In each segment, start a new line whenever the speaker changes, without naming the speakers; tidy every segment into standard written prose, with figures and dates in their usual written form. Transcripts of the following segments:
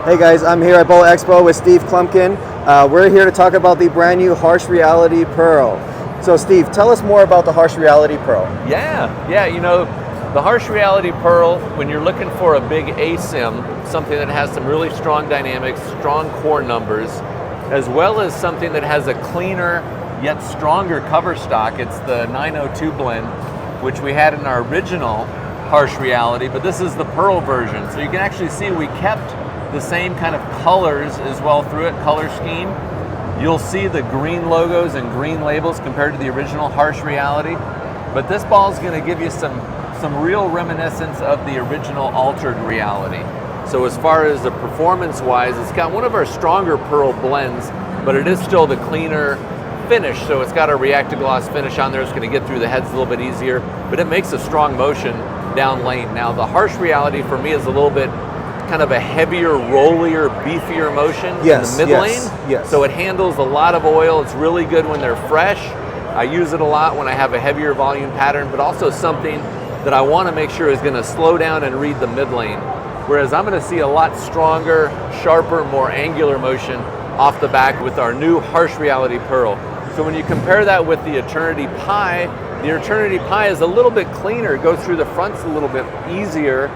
Hey guys, I'm here at Bowl Expo with Steve Kloempken. We're here to talk about the brand new Harsh Reality Pearl. So Steve, tell us more about the Harsh Reality Pearl.
Yeah, you know, the Harsh Reality Pearl, when you're looking for a big ASIM, something that has some really strong dynamics, strong core numbers, as well as something that has a cleaner yet stronger cover stock, it's the 902 blend, which we had in our original Harsh Reality, but this is the Pearl version. So you can actually see we kept the same kind of colors as well through it, color scheme. You'll see the green logos and green labels compared to the original Harsh Reality, but this ball is going to give you some real reminiscence of the original Altered Reality. So as far as the performance wise, it's got one of our stronger Pearl blends, but it is still the cleaner finish, so it's got a reactive gloss finish on there. It's going to get through the heads a little bit easier, but it makes a strong motion down lane. Now the Harsh Reality for me is a little bit kind of a heavier, rollier, beefier motion in the mid lane.
Yes.
So it handles a lot of oil. It's really good when they're fresh. I use it a lot when I have a heavier volume pattern, but also something that I want to make sure is going to slow down and read the mid lane. Whereas I'm going to see a lot stronger, sharper, more angular motion off the back with our new Harsh Reality Pearl. So when you compare that with the Eternity Pi, the Eternity Pi is a little bit cleaner, goes through the fronts a little bit easier,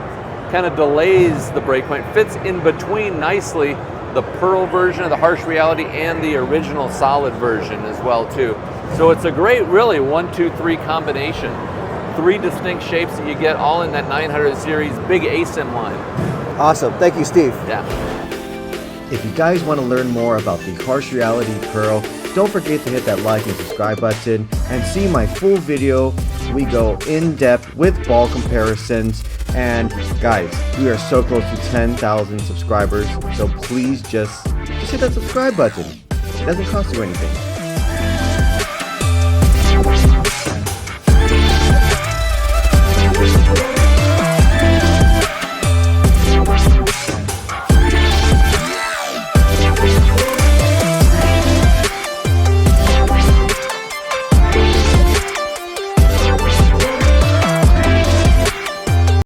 kind of delays the breakpoint, fits in between nicely the Pearl version of the Harsh Reality and the original solid version as well too. So it's a great, really 1, 2, 3 combination. 3 distinct shapes that you get all in that 900 series big ASIM line.
Awesome, thank you Steve.
Yeah.
If you guys want to learn more about the Harsh Reality Pearl, don't forget to hit that like and subscribe button and see my full video. We go in depth with ball comparisons, and guys, we are so close to 10,000 subscribers, so please just hit that subscribe button. It doesn't cost you anything.